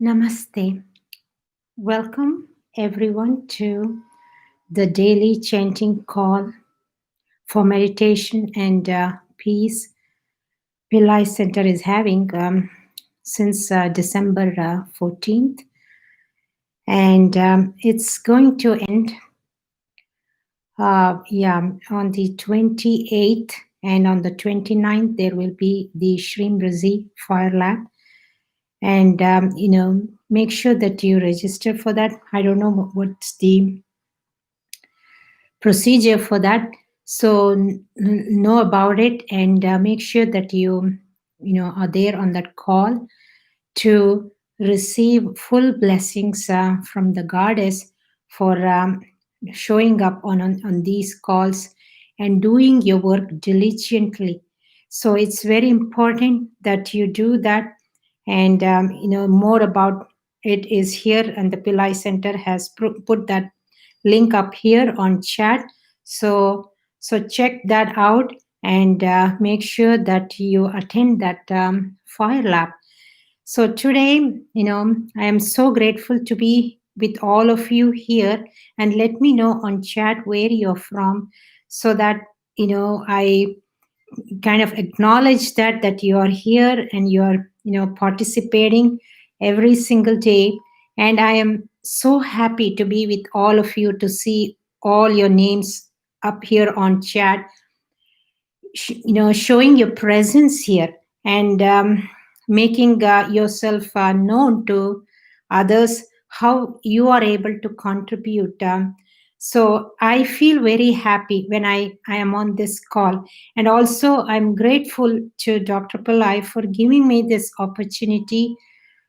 Namaste. Welcome everyone to the daily chanting call for meditation and peace Pillai Center is having since December 14th. And it's going to end on the 28th, and on the 29th there will be the Shrimrazi Fire Lab. And make sure that you register for that. I don't know what's the procedure for that, so know about it, and make sure that you are there on that call to receive full blessings from the goddess for showing up on these calls and doing your work diligently. So it's very important that you do that. And more about it is here, and the Pillai Center has put that link up here on chat. So check that out, and make sure that you attend that fire lab. So today, I am so grateful to be with all of you here, and let me know on chat where you're from, so that I kind of acknowledge that you are here and you are participating every single day. And I am so happy to be with all of you, to see all your names up here on chat, showing your presence here, and making yourself known to others, how you are able to contribute. So I feel very happy when I am on this call. And also I'm grateful to Dr. Pillai for giving me this opportunity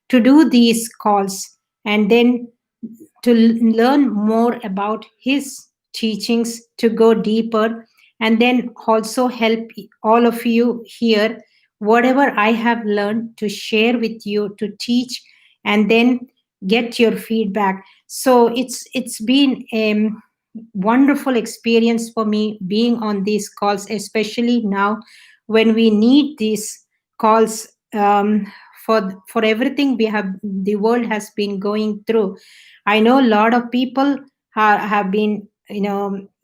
to do these calls, and then to learn more about his teachings, to go deeper, and then also help all of you here, whatever I have learned, to share with you, to teach, and then get your feedback. So it's been a wonderful experience for me being on these calls, especially now when we need these calls, for everything the world has been going through. I know a lot of people have been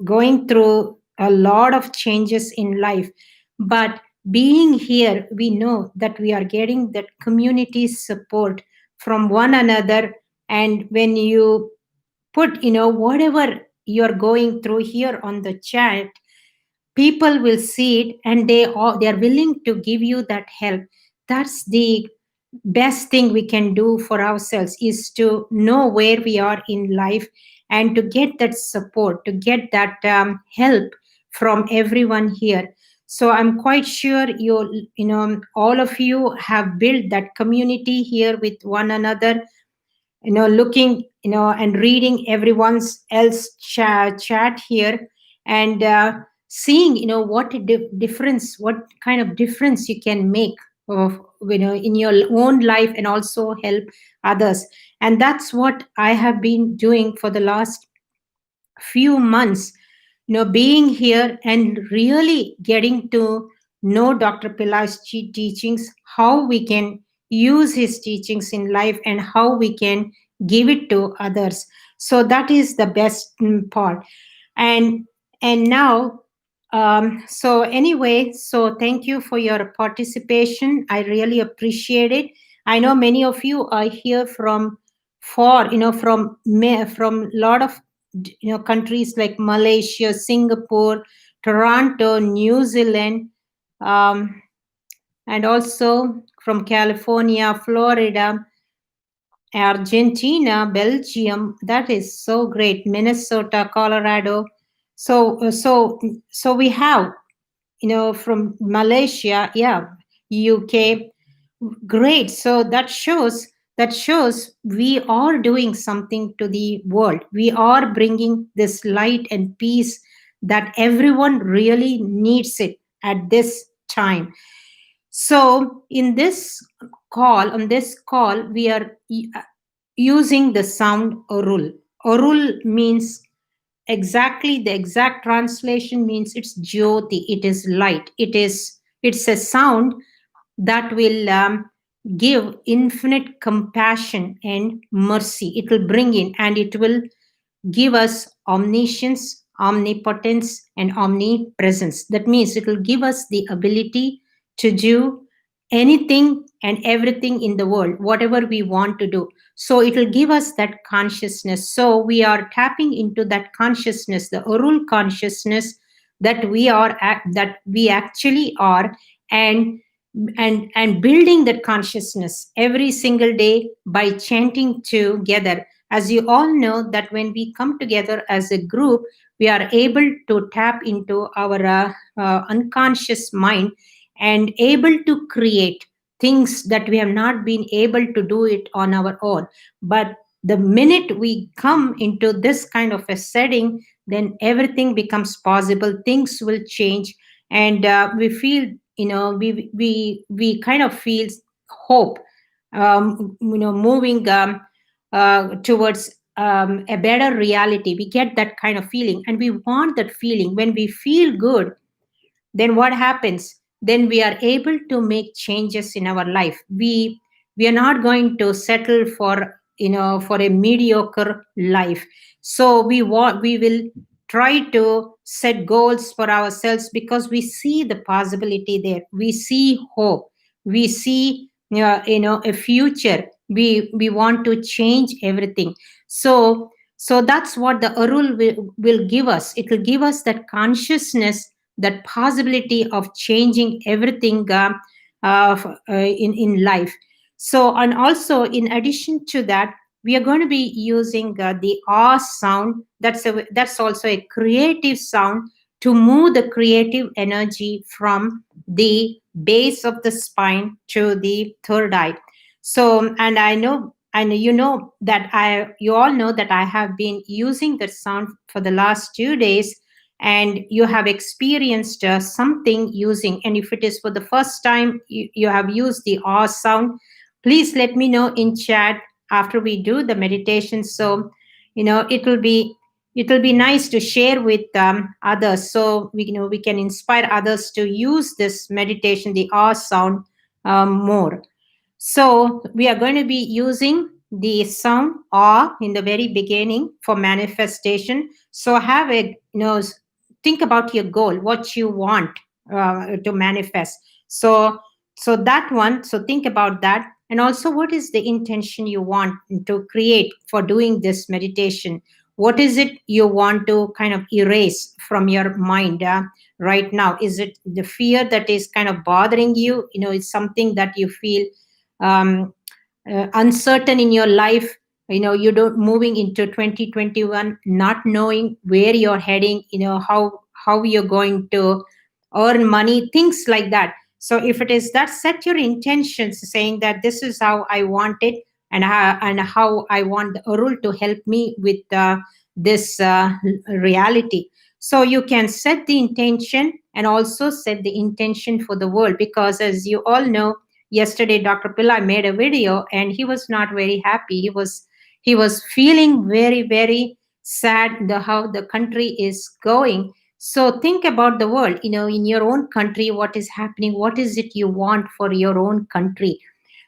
going through a lot of changes in life, but being here, we know that we are getting that community support from one another. And when you put whatever you're going through here on the chat, people will see it, and they are willing to give you that help. That's the best thing we can do for ourselves, is to know where we are in life, and to get that support, to get that help from everyone here. So I'm quite sure all of you have built that community here with one another, looking and reading everyone's else chat here, and seeing what difference, what kind of difference you can make of in your own life, and also help others. And that's what I have been doing for the last few months, being here and really getting to know Dr. Pillai's teachings, how we can use his teachings in life, and how we can give it to others. So that is the best part. And now, so anyway, so thank you for your participation. I really appreciate it. I know many of you are here from from a lot of countries like Malaysia, Singapore, Toronto, New Zealand, um, and also from California, Florida, Argentina, Belgium. That is so great. Minnesota, Colorado. So we have from Malaysia, yeah, UK. Great. So that shows we are doing something to the world. We are bringing this light and peace that everyone really needs it at this time. So in this on this call, we are using the sound orul. Orul means, exactly, the exact translation means it's jyoti. It is light. It's a sound that will give infinite compassion and mercy. It will bring in, and it will give us omniscience, omnipotence, and omnipresence. That means it will give us the ability to do anything and everything in the world, whatever we want to do. So it will give us that consciousness. So we are tapping into that consciousness, the Arul consciousness that that we actually are, and and building that consciousness every single day by chanting together. As you all know, that when we come together as a group, we are able to tap into our unconscious mind and able to create things that we have not been able to do it on our own. But the minute we come into this kind of a setting, then everything becomes possible, things will change, and we feel, we kind of feel hope, moving towards a better reality. We get that kind of feeling, and we want that feeling. When we feel good, then what happens? Then we are able to make changes in our life. We are not going to settle for, for a mediocre life. So we will try to set goals for ourselves, because we see the possibility there, we see hope, we see, a future. We want to change everything. So that's what the Arul will give us. It will give us that consciousness, that possibility of changing everything in life. So, and also in addition to that, we are going to be using the ah sound. That's also a creative sound to move the creative energy from the base of the spine to the third eye. So, and I know, and you all know that I have been using that sound for the last 2 days, and you have experienced something using. And if it is for the first time you have used the ah sound, please let me know in chat after we do the meditation. So, it will be nice to share with others, so we can inspire others to use this meditation, the ah sound, more. So we are going to be using the sound or in the very beginning for manifestation. So have a, think about your goal, what you want to manifest. So that one, so think about that. And also, what is the intention you want to create for doing this meditation? What is it you want to kind of erase from your mind right now? Is it the fear that is kind of bothering you? It's something that you feel um, uncertain in your life. You don't moving into 2021, not knowing where you're heading, how you're going to earn money, things like that. So if it is that, set your intentions saying that this is how I want it, and how I want the Arul to help me with this reality. So you can set the intention and also set the intention for the world, because as you all know, yesterday Dr. Pillai made a video and he was not very happy. He was feeling very, very sad, how the country is going. So think about the world, in your own country, what is happening, what is it you want for your own country.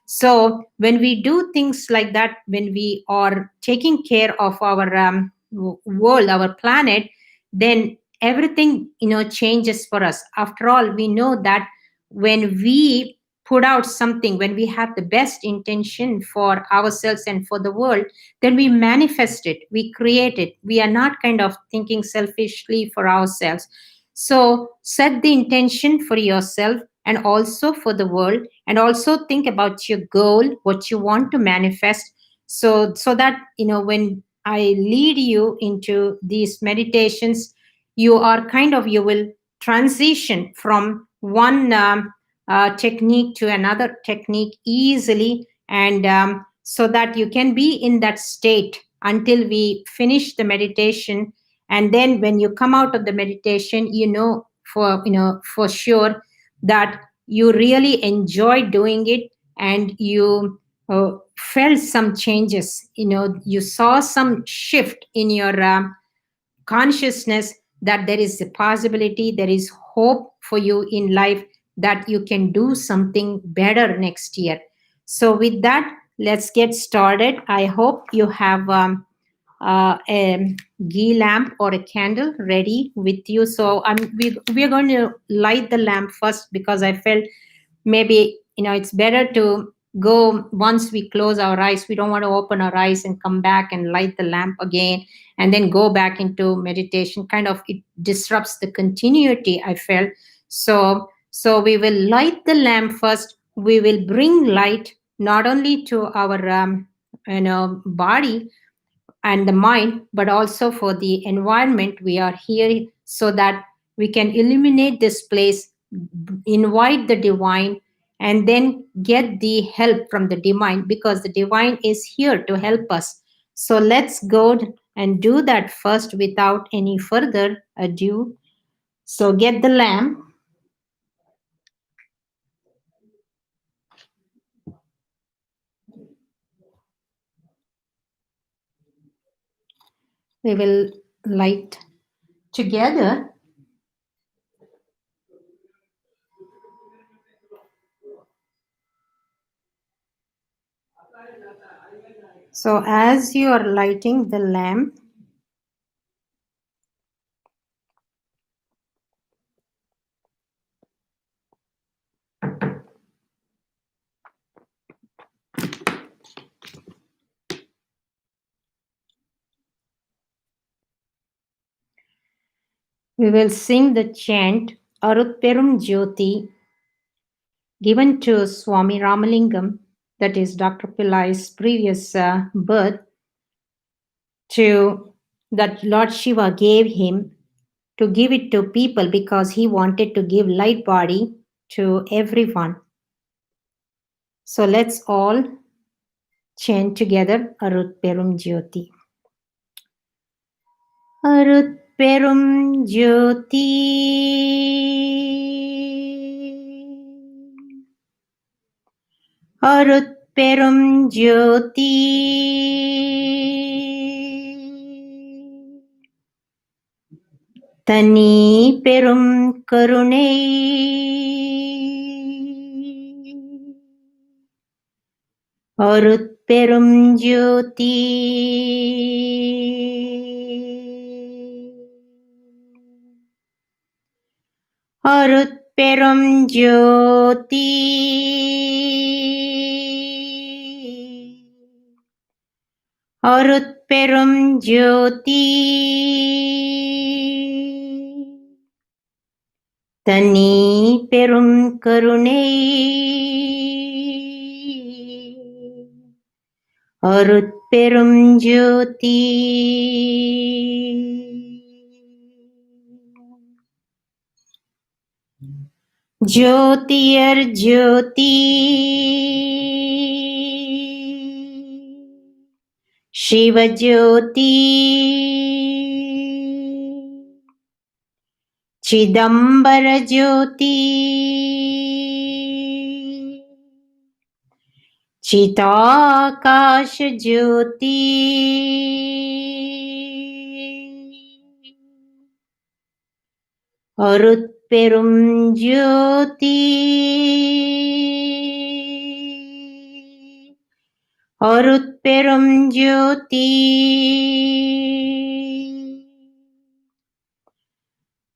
So when we do things like that, when we are taking care of our world, our planet, then everything changes for us. After all, we know that when we put out something, when we have the best intention for ourselves and for the world, then we manifest it, we create it. We are not kind of thinking selfishly for ourselves. So set the intention for yourself and also for the world, and also think about your goal, what you want to manifest. So that when I lead you into these meditations, you will transition from one technique to another technique easily, and so that you can be in that state until we finish the meditation. And then when you come out of the meditation, for sure that you really enjoyed doing it, and you felt some changes, you saw some shift in your consciousness, that there is a possibility, there is hope for you in life, that you can do something better next year. So, with that, let's get started. I hope you have a ghee lamp or a candle ready with you. So, we're going to light the lamp first because I felt maybe it's better to go once we close our eyes. We don't want to open our eyes and come back and light the lamp again and then go back into meditation. Kind of it disrupts the continuity, I felt. So we will light the lamp first. We will bring light not only to our body and the mind, but also for the environment we are here, so that we can illuminate this place, invite the divine, and then get the help from the divine, because the divine is here to help us. So let's go and do that first without any further ado. So get the lamp. We will light together. So as you are lighting the lamp, we will sing the chant Arutperum Jyoti, given to Swami Ramalingam, that is Dr. Pillai's previous birth, to that Lord Shiva gave him to give it to people because he wanted to give light body to everyone. So let's all chant together Arutperum Jyoti. Arutperum Jyoti. அருட்பெரும் ஜோதி தனி பெரும் கருணை அருட்பெரும் ஜோதி அருட்பெரும் ஜோதி அருட்பெரும் ஜோதி தனி பெரும் கருணை அருட்பெரும் ஜோதி ஜோதியர் ஜோதி சிவஜோதி சிதம்பர ஜோதி சிதாகாஷ ஜோதி அருட்பெரும் ஜோதி அருட்பெரும் ஜோதி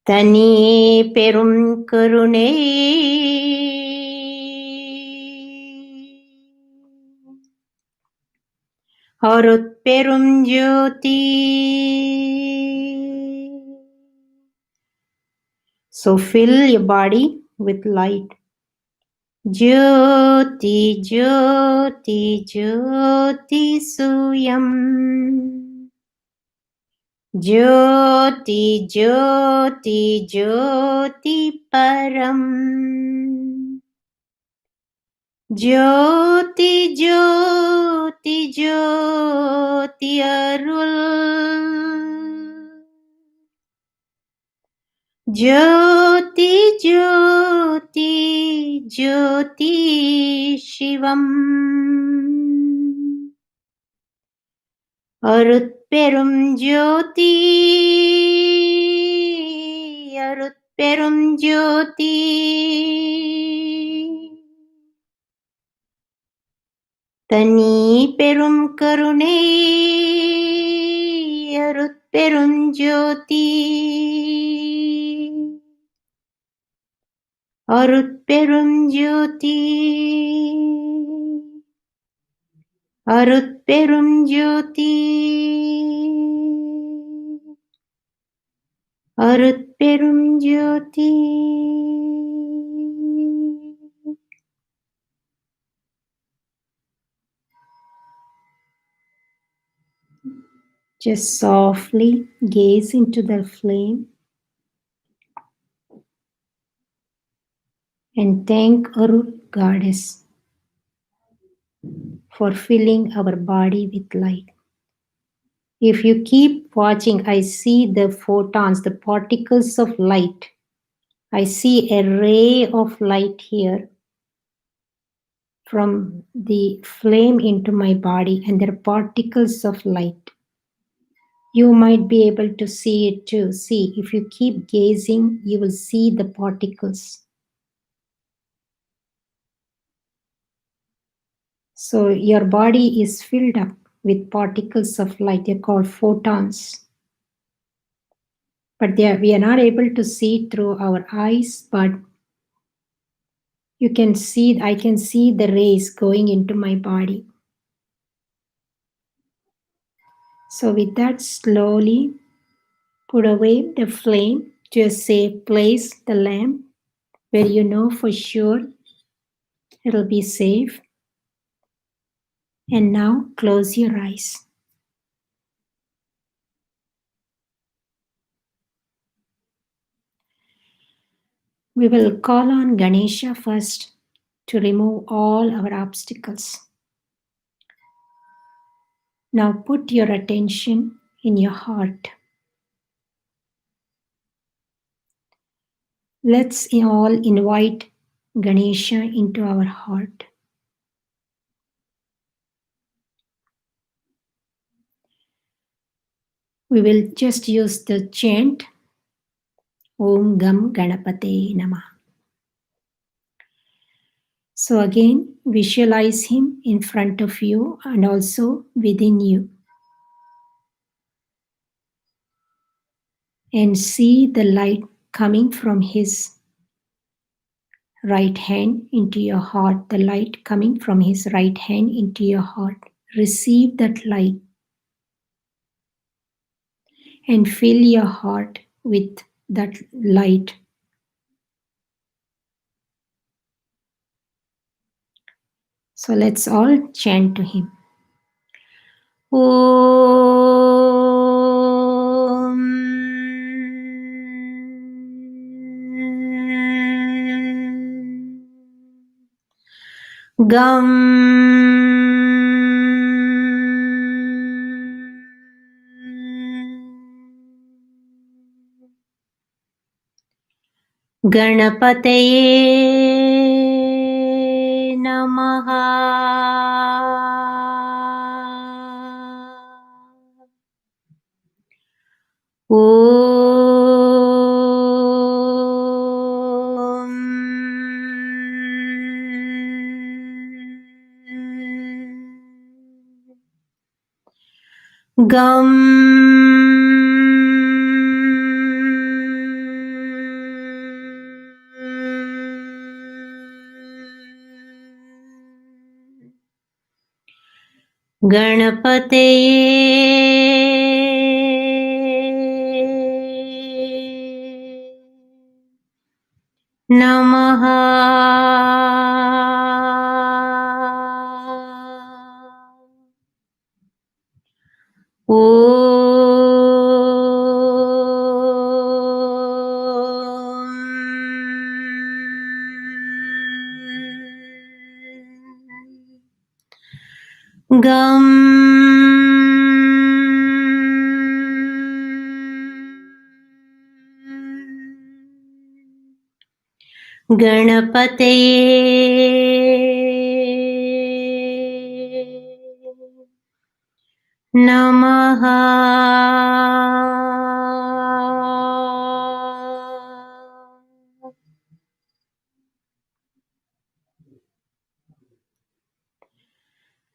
தனி பெரும் கருணை அருட்பெரும் ஜோதி. So fill your body with light. Jyoti Jyoti Jyoti Suyam Jyoti Jyoti Jyoti Param Jyoti Jyoti Jyoti Arul Jyoti Jyoti Jyoti Shivam அருட்பெரும் ஜோதி அருட்பெரும் ஜோதி தனி பெரும் கருணை அருட்பெரும் ஜோதி அருட்பெரும் ஜோதி அருட்பெரும் ஜோதி அருட்பெரும் ஜோதி. Just softly gaze into the flame and thank Arut Goddess for filling our body with light. If you keep watching, I see the photons, the particles of light. I see a ray of light here from the flame into my body, and there are particles of light. You might be able to see it too. See, if you keep gazing, you will see the particles. So your body is filled up with particles of light. They're called photons. But we are not able to see through our eyes, but you can see, I can see the rays going into my body. So with that, slowly put away the flame to a safe place, the lamp, where you know for sure it'll be safe. And now close your eyes. We will call on Ganesha first to remove all our obstacles. Now put your attention in your heart. Let's all invite Ganesha into our heart. We will just use the chant Om Gam Ganapate Namah. So again, visualize him in front of you and also within you. And see the light coming from his right hand into your heart. The light coming from his right hand into your heart. Receive that light and fill your heart with that light. So let's all chant to him. Om Gam Ganapataye Namaha. Om Gam Ganapataye Namaha. Om Gam Ganapataye Namaha.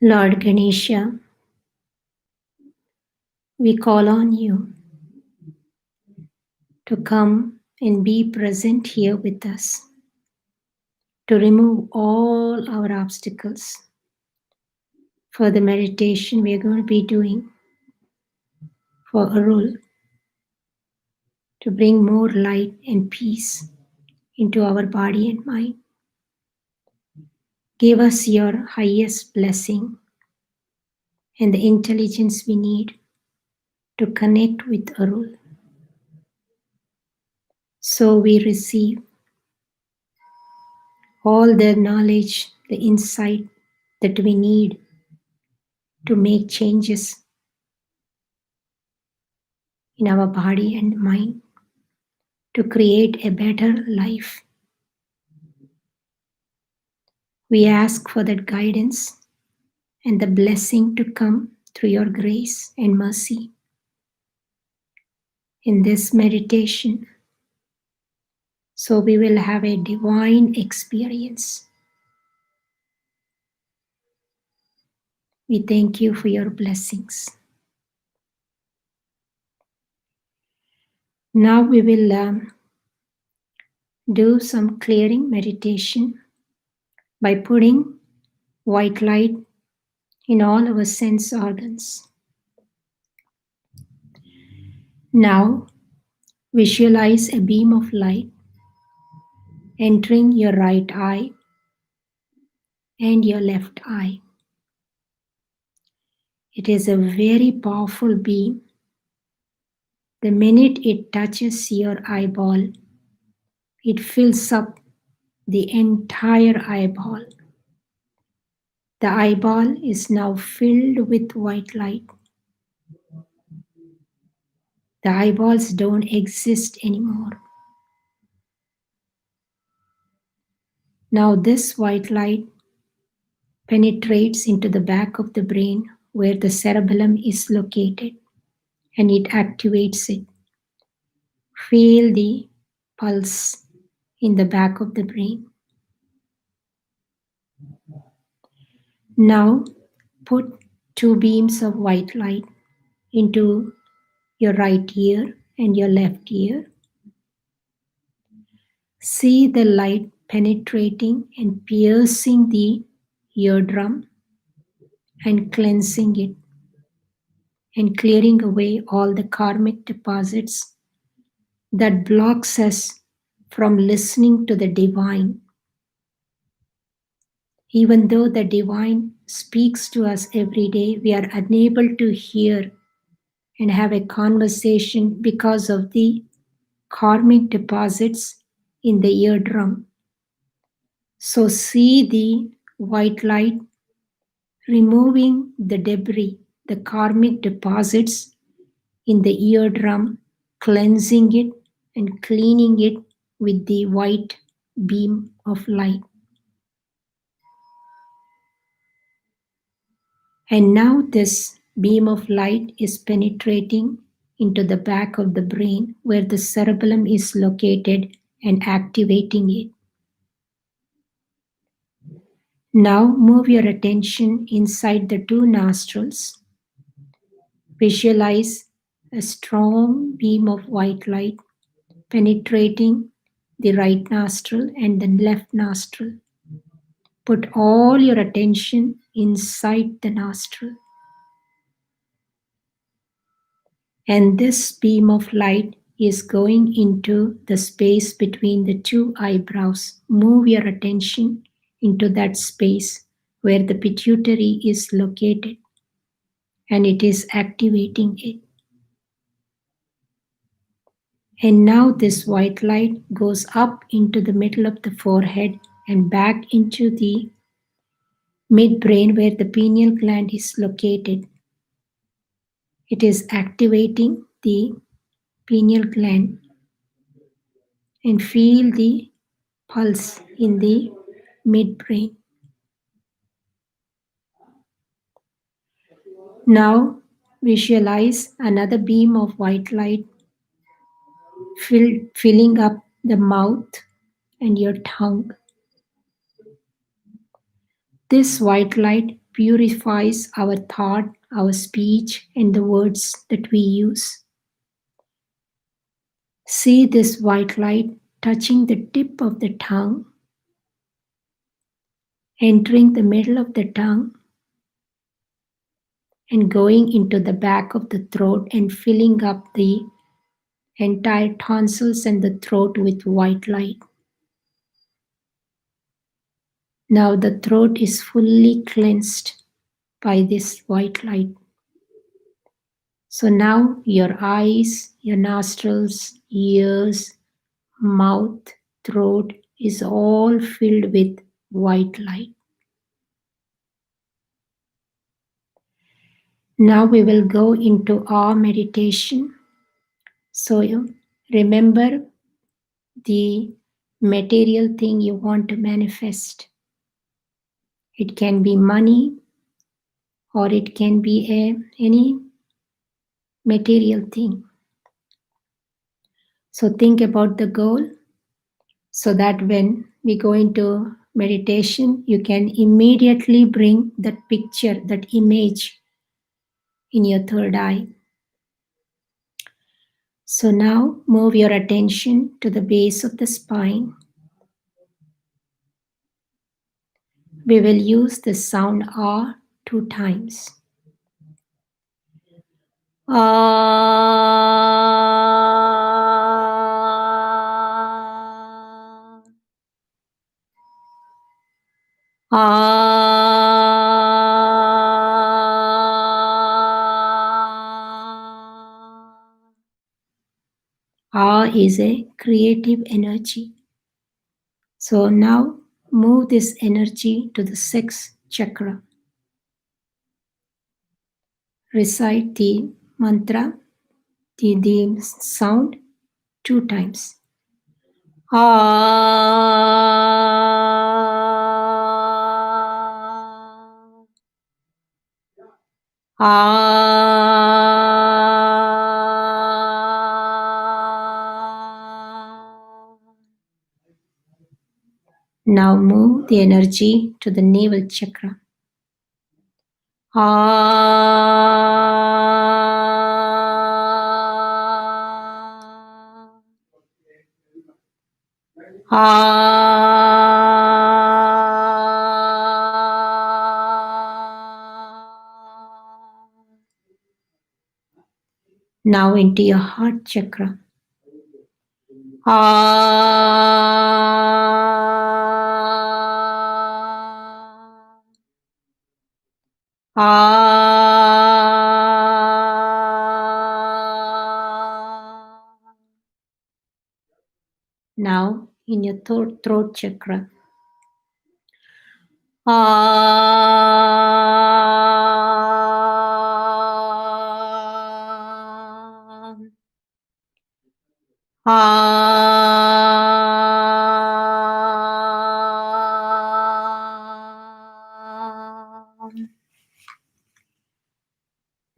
Lord Ganesha, we call on you to come and be present here with us, to remove all our obstacles. For the meditation we are going to be doing for Arul, to bring more light and peace into our body and mind. Give us your highest blessing and the intelligence we need to connect with Arul. So we receive all the knowledge, the insight that we need to make changes in our body and mind to create a better life. We ask for that guidance and the blessing to come through your grace and mercy. In this meditation, so we will have a divine experience. We thank you for your blessings. Now we will do some clearing meditation by putting white light in all our sense organs. Now visualize a beam of light entering your right eye and your left eye. It is a very powerful beam. The minute it touches your eyeball, it fills up the entire eyeball. The eyeball is now filled with white light. The eyeballs don't exist anymore. Now this white light penetrates into the back of the brain where the cerebellum is located and it activates it. Feel the pulse in the back of the brain. Now put two beams of white light into your right ear and your left ear. See the light penetrating and piercing the eardrum and cleansing it and clearing away all the karmic deposits that blocks us from listening to the divine. Even though the divine speaks to us every day, we are unable to hear and have a conversation because of the karmic deposits in the eardrum. So see the white light removing the debris, the karmic deposits in the eardrum, cleansing it and cleaning it with the white beam of light. And now this beam of light is penetrating into the back of the brain where the cerebellum is located and activating it. Now move your attention inside the two nostrils. Visualize a strong beam of white light penetrating the right nostril and the left nostril. Put all your attention inside the nostril. And this beam of light is going into the space between the two eyebrows. Move your attention into that space where the pituitary is located and it is activating it. And now this white light goes up into the middle of the forehead and back into the midbrain where the pineal gland is located. It is activating the pineal gland and feel the pulse in the midbrain. Now visualize another beam of white light filling up the mouth and your tongue. This white light purifies our thought, our speech, and the words that we use. See this white light touching the tip of the tongue, entering the middle of the tongue, and going into the back of the throat and filling up the entire tonsils and the throat with white light. Now the throat is fully cleansed by this white light. So now your eyes, your nostrils, ears, mouth, throat is all filled with white light. Now we will go into our meditation. So you remember the material thing you want to manifest. It can be money or it can be any material thing. So think about the goal so that when we go into meditation, you can immediately bring that picture, that image in your third eye. So now move your attention to the base of the spine. We will use the sound R 2 times. Ah. Is a creative energy. So now move this energy to the sixth chakra. Recite the mantra, the sound 2 times. Now move the energy to the navel chakra. Now into your heart chakra. Now in your throat chakra.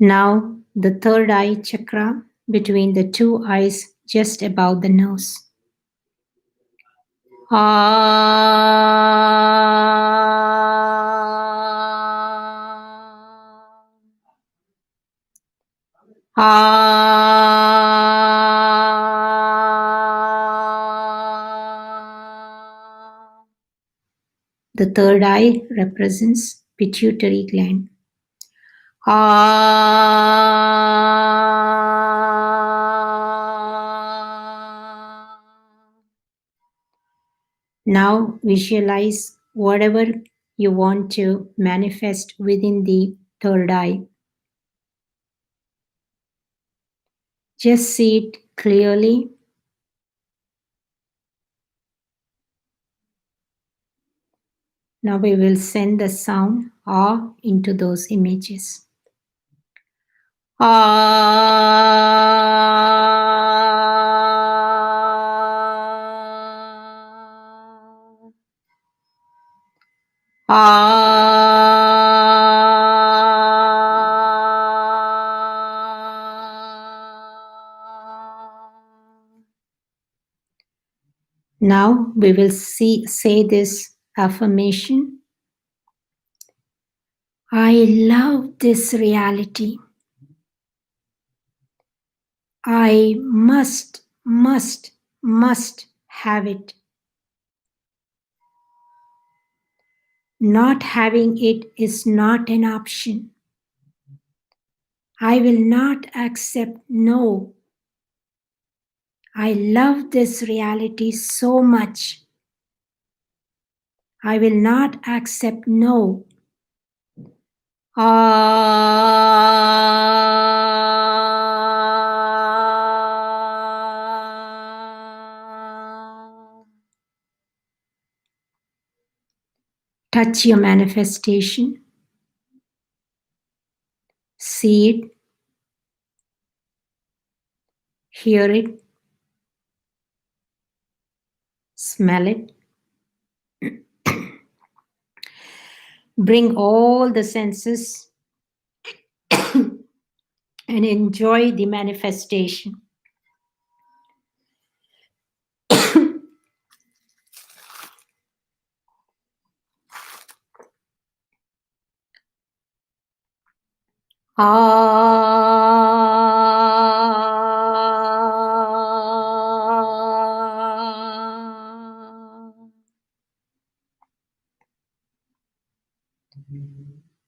Now the third eye chakra between the two eyes just above the nose. The third eye represents pituitary gland. Now visualize whatever you want to manifest within the third eye. Just see it clearly. Now we will send the sound "ah" into those images. Now we will say this affirmation. I love this reality. I must have it. Not having it is not an option. I will not accept no. I love this reality so much. I will not accept no. Touch your manifestation. See it. Hear it. Smell it. Bring all the senses and enjoy the manifestation.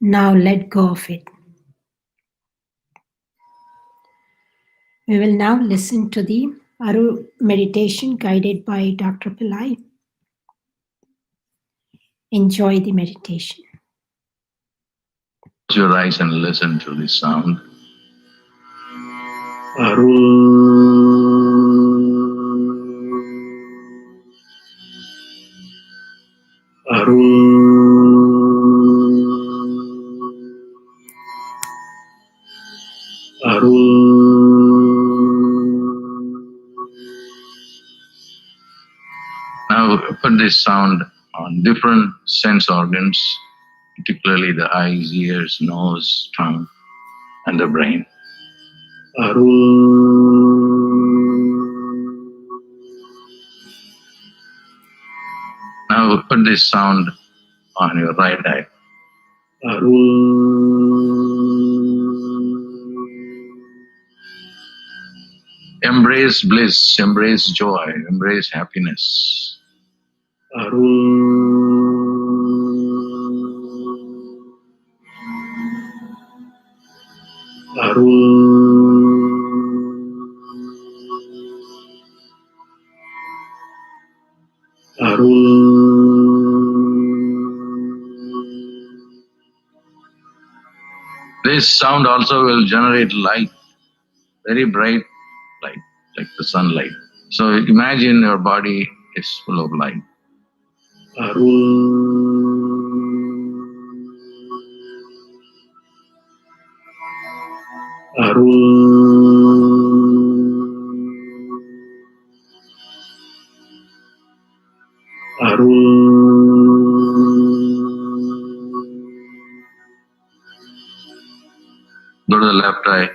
Now let go of it. We will now listen to the Aru meditation guided by Dr. Pillai. Enjoy the meditation. Close your eyes and listen to the sound. Aru. Now put this sound on different sense organs, particularly the eyes, ears, nose, tongue, and the brain. Now put this sound on your right eye. Embrace bliss, embrace joy, embrace happiness. This sound also will generate light, very bright light, like the sunlight. So imagine your body is full of light. Go to the left eye.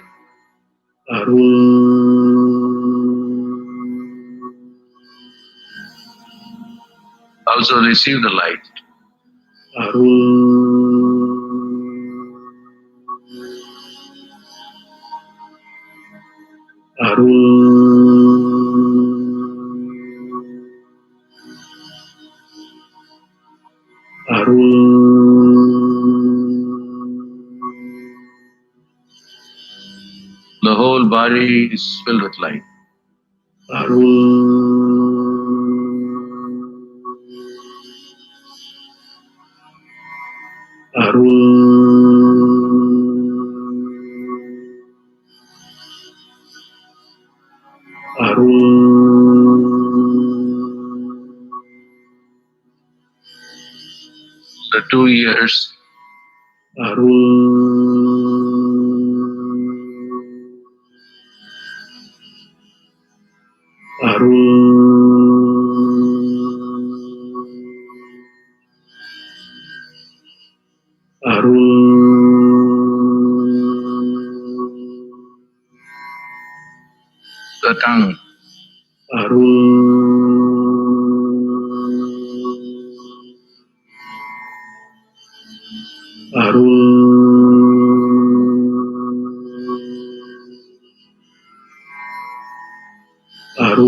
Also receive the light. The whole body is filled with light. The 2 ears. The tongue. over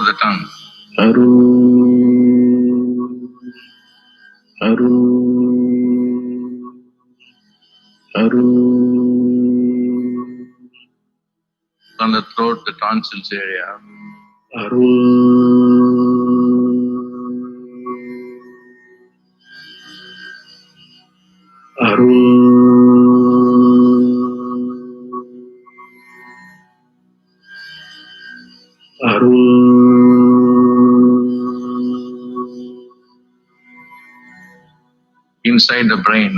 the tongue. On the throat, the tonsils area. Inside the brain.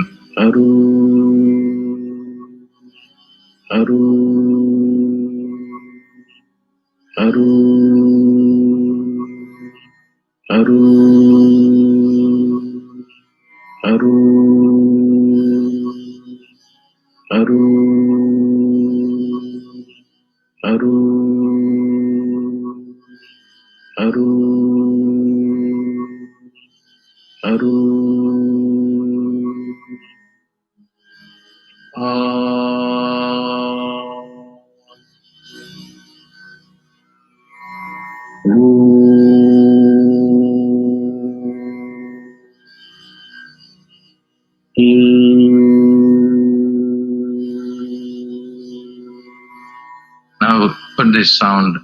Now put this sound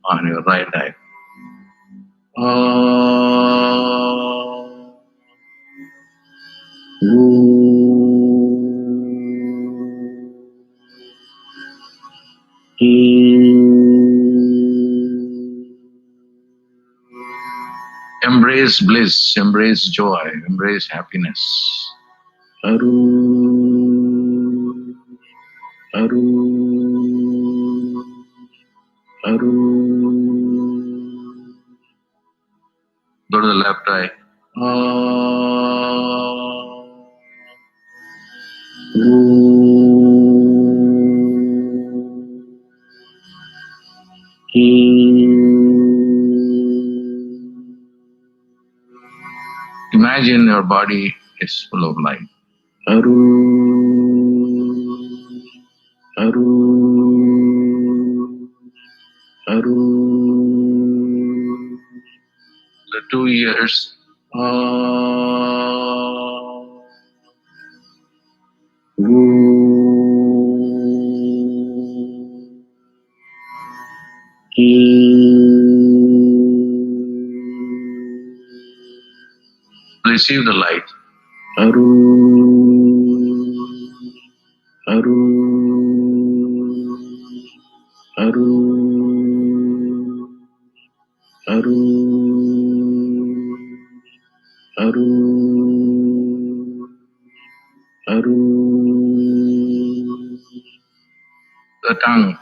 on your right eye. Embrace bliss, embrace joy, embrace happiness. Go to the left eye. Imagine your body is full of light. The 2 ears. Receive the light. The tongue.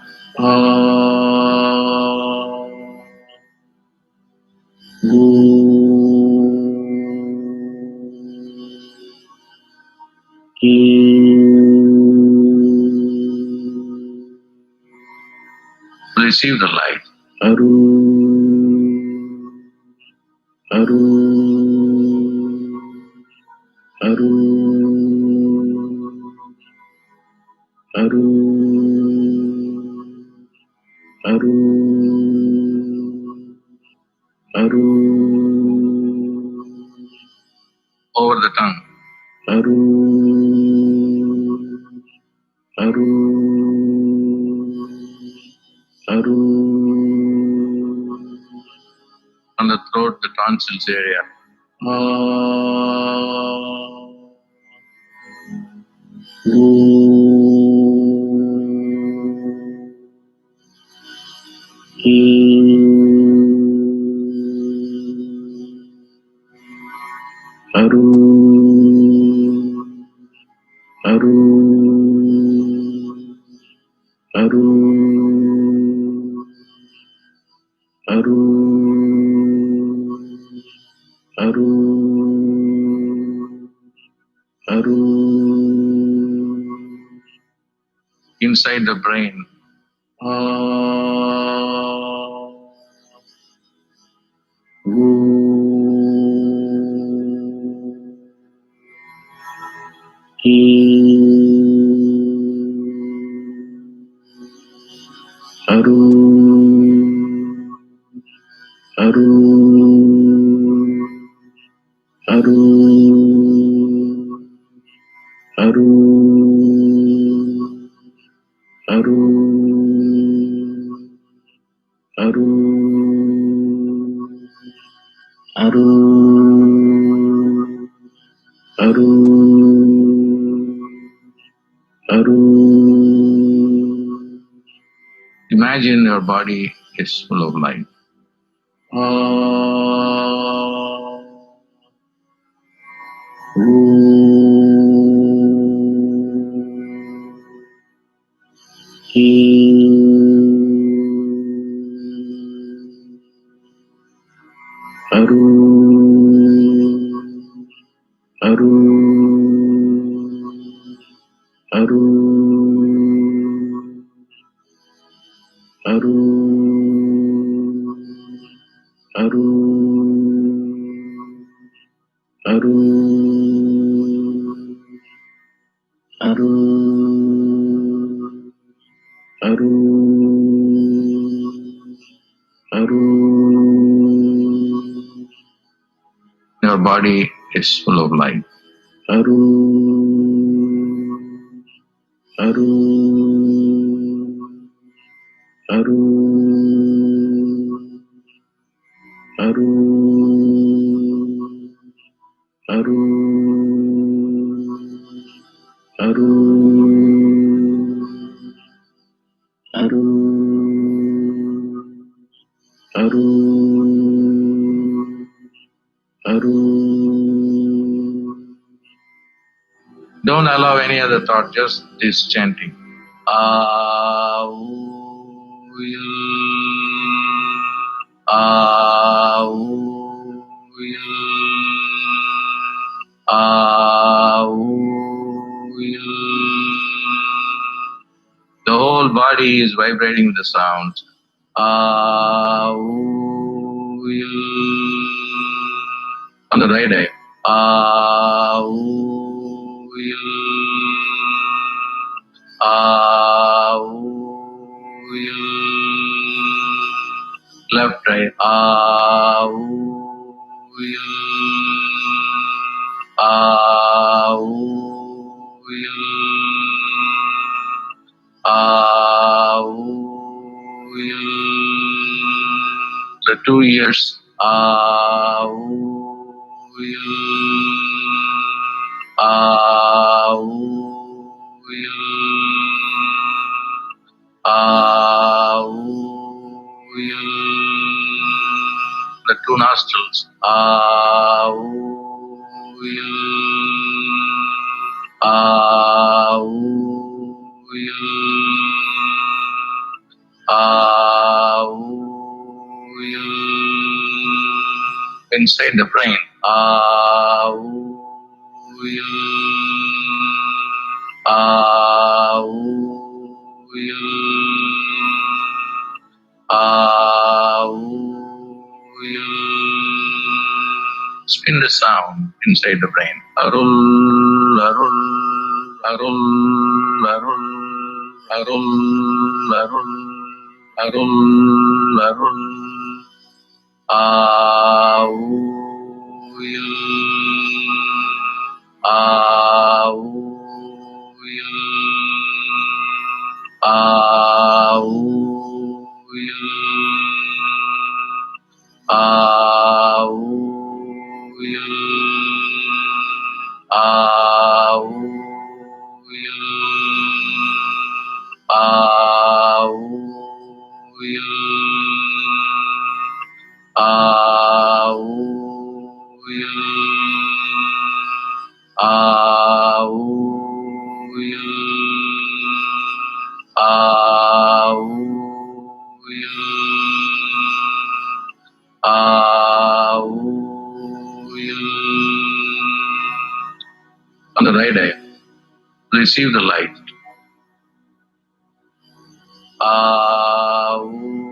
Receive the light. Over the tongue. On the throat, the tonsils area. Inside the brain. Aru, Aru, Aru, Aru, Aru, Aru, Aru, Aru, Aru. Imagine your body is full of light. Aru, Aru, Aru, Aru, Aru, Aru, Aru, Aru, Aru. Your body is full of light. Aru, Aru, Aru, Aru, Aru, Aru, Aru, Aru, Aru. Don't allow any other thought, just this chanting. I will, I will, I will. The whole body is vibrating with the sounds. I will. On the right eye. I will. I will. Left eye. I will. I will. I will. The 2 ears. I will. I will. I will. The 2 nostrils. I will. I will. I will. Inside the brain. I will. I will. I will. Spin the sound inside the brain. Arul, arul, arul, arul, arul, arul, arul, arul. I will. I will. I will. I will. I will. I will. I will. I will. I will. I will. On the right eye, receive the light. I will.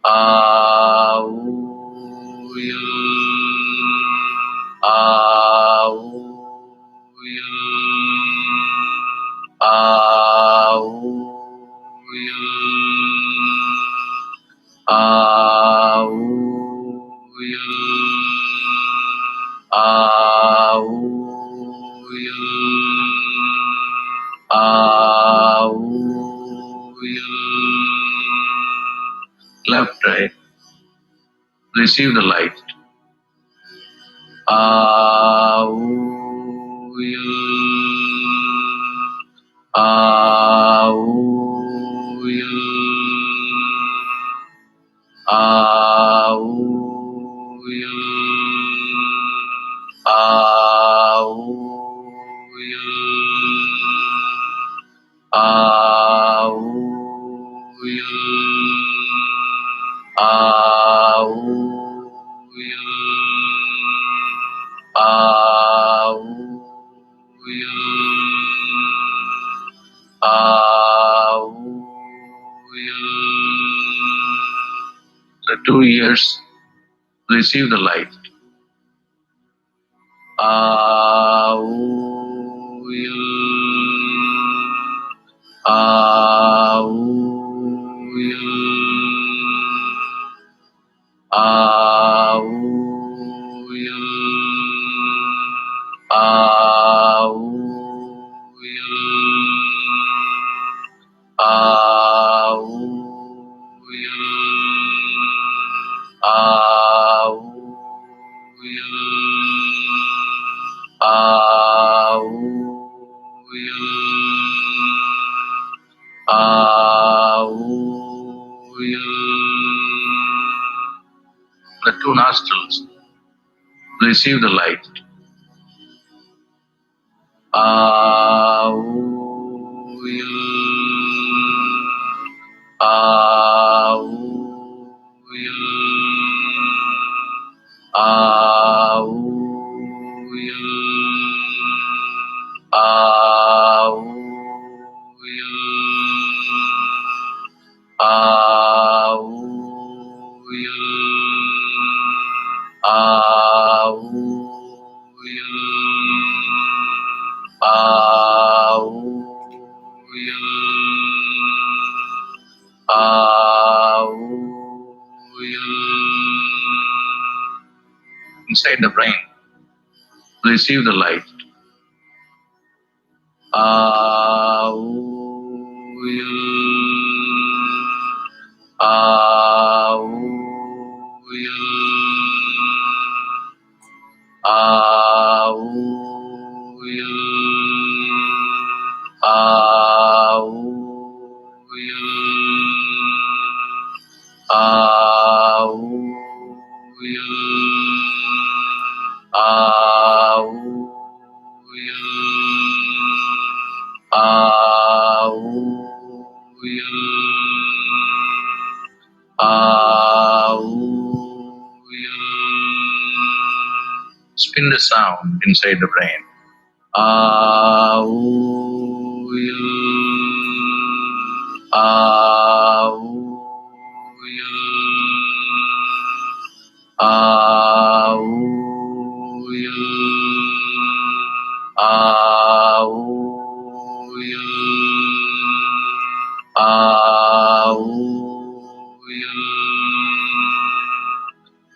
I will. I will. I will, I will, I will. Left, right. Receive the light. I will, I will, I will, I will, I will, I will, I will, I will. The 2 years, receive the light. I will, I will, I will, I will, I will, I will, I will, I will. The 2 nostrils, receive the light. I will, I will, I will, I will, I will, I will, I will, I will. Inside the brain, receive the light. I will, I will, I will, I will, I will, I will, I will, I will. Spin the sound inside the brain. I will, I will, I will, I will, I will,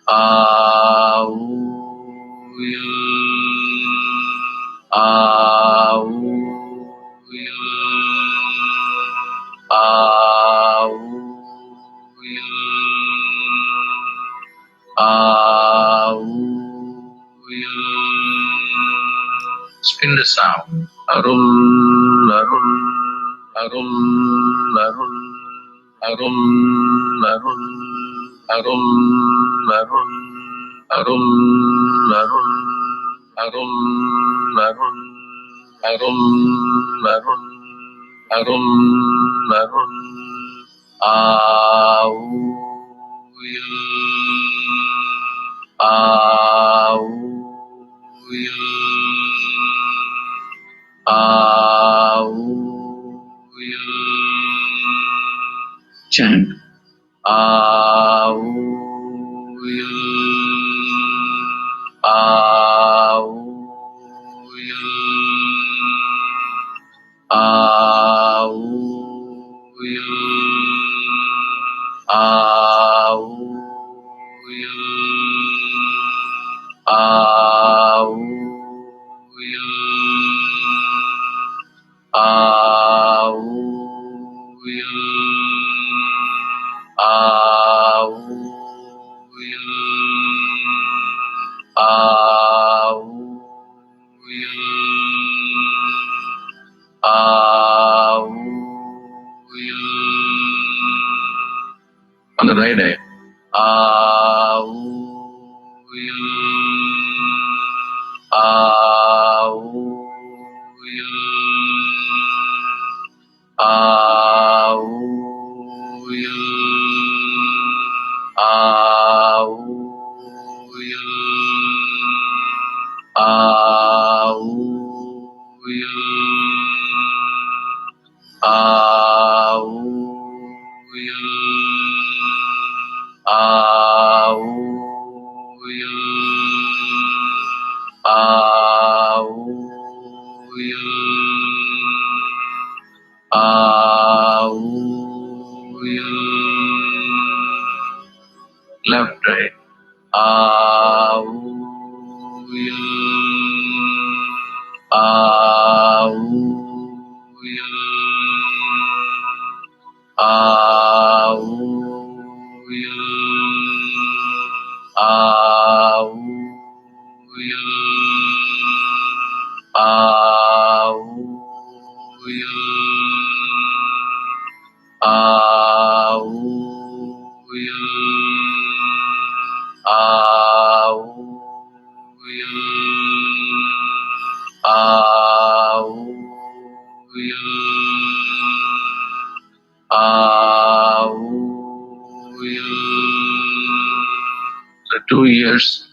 I will, I will, I will, I will. Spin the sound. Arul, arul, arul, arul, arul, arul, arul, arul, arul, arul, arul, arul, arul, arul, arul, arul. I will, I will, I will. Chant. I will, I will, I will, I On the right eye. Left eye. The 2 years.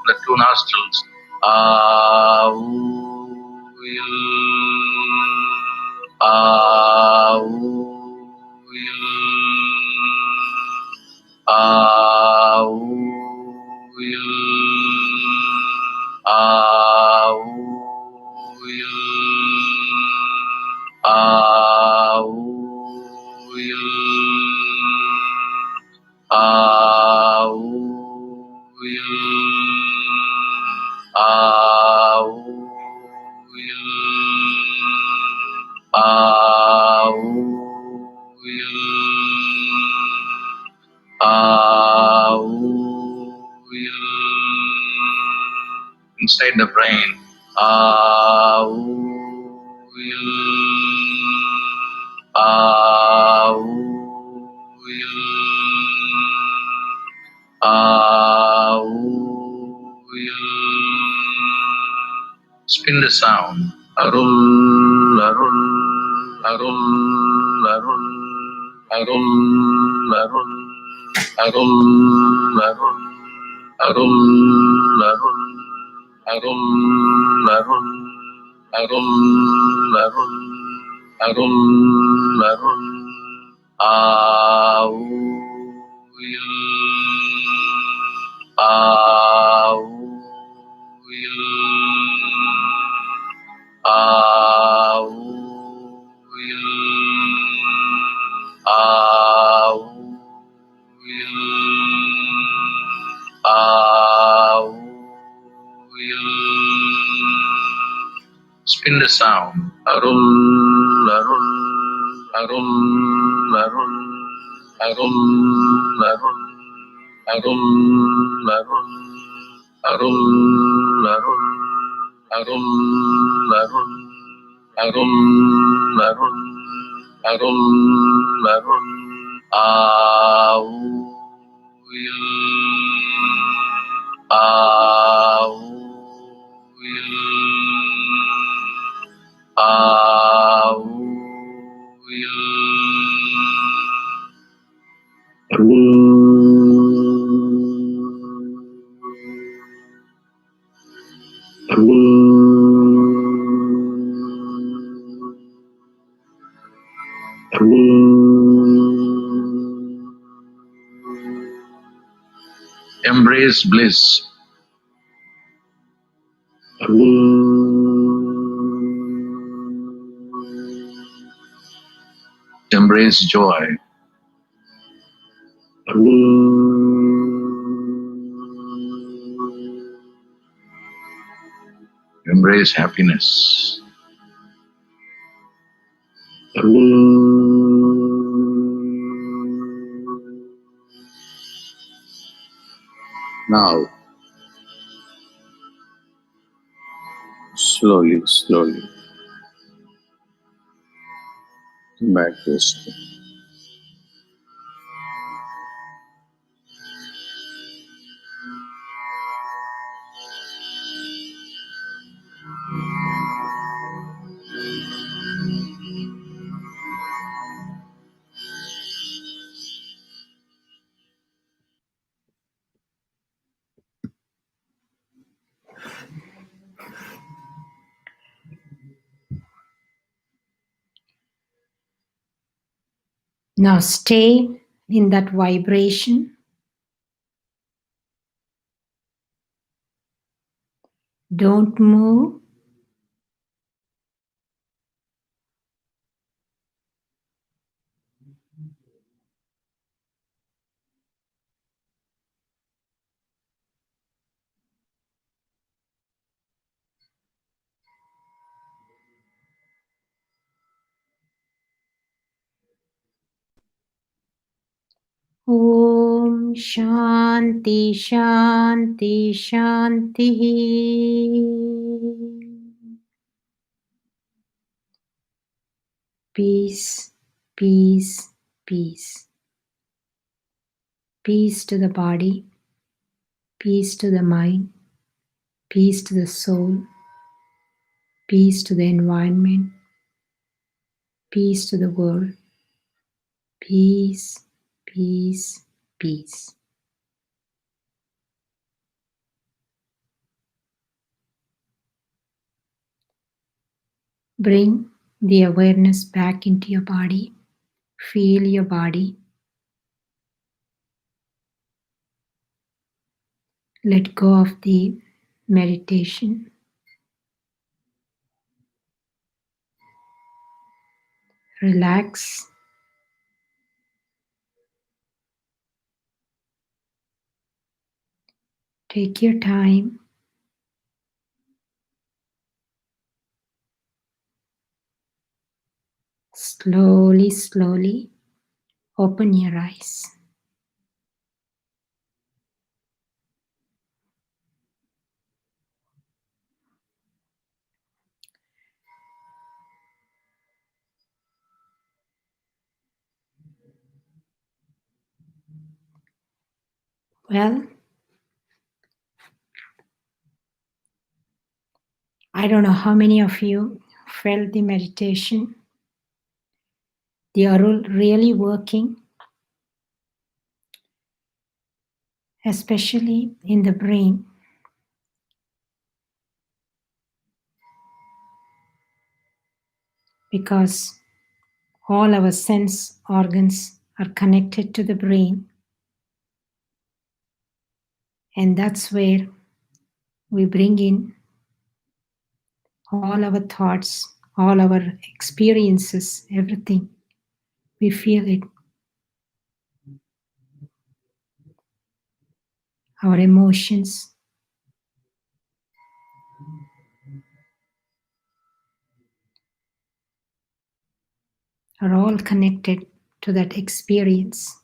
The two nostrils. Inside the brain. Spin the sound. Arul, arul, arul, arul, arul, arul, arul, arul, arul, arul, arul, arul, arul, arul, arul, arul, au, au, spin the sound. Arul, arul, arul, arul, arul, arul, arul, arul, arul, arul, arul, arul, arul, arul, arul, arul, au, au, au, Embrace bliss. Embrace joy. Embrace happiness. Now, slowly, slowly, come back to rest. Now stay in that vibration. Don't move. Om Shanti Shanti Shanti. Peace, peace, peace. Peace to the body, peace to the mind, peace to the soul, peace to the environment, peace to the world. Peace, peace, peace. Bring the awareness back into your body. Feel your body. Let go of the meditation. Relax. Take your time. Slowly, slowly open your eyes. Well, I don't know how many of you felt the meditation, the Arul really working, especially in the brain, because all our sense organs are connected to the brain, and that's where we bring in all our thoughts, all our experiences, everything. We feel it. Our emotions are all connected to that experience,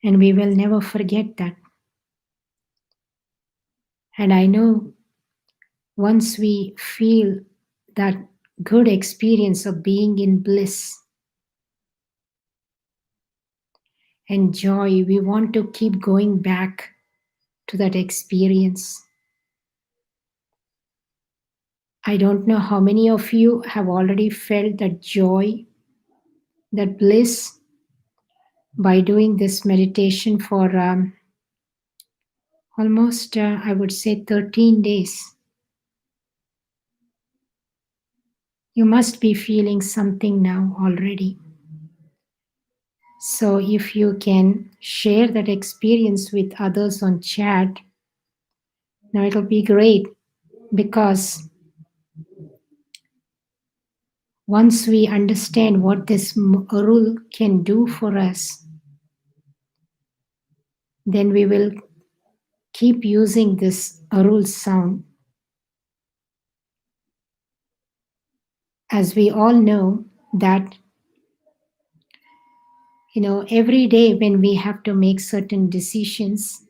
and we will never forget that. And I know once we feel that good experience of being in bliss and joy, we want to keep going back to that experience. I don't know how many of you have already felt that joy, that bliss, by doing this meditation for almost, I would say, 13 days. You must be feeling something now already. So, if you can share that experience with others on chat, now it'll be great because once we understand what this rule can do for us, then we will keep using this arul sound. As we all know that, every day when we have to make certain decisions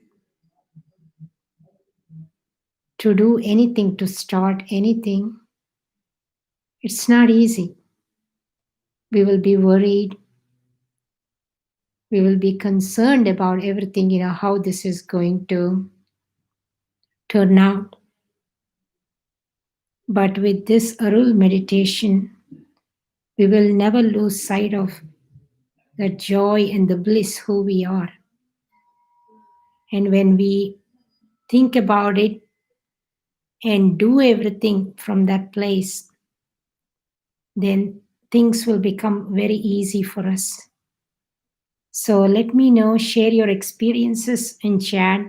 to do anything, to start anything, it's not easy. We will be worried. We will be concerned about everything, how this is going to turn out. But with this arul meditation, we will never lose sight of the joy and the bliss who we are. And when we think about it and do everything from that place, then things will become very easy for us. So let me know, share your experiences in chat,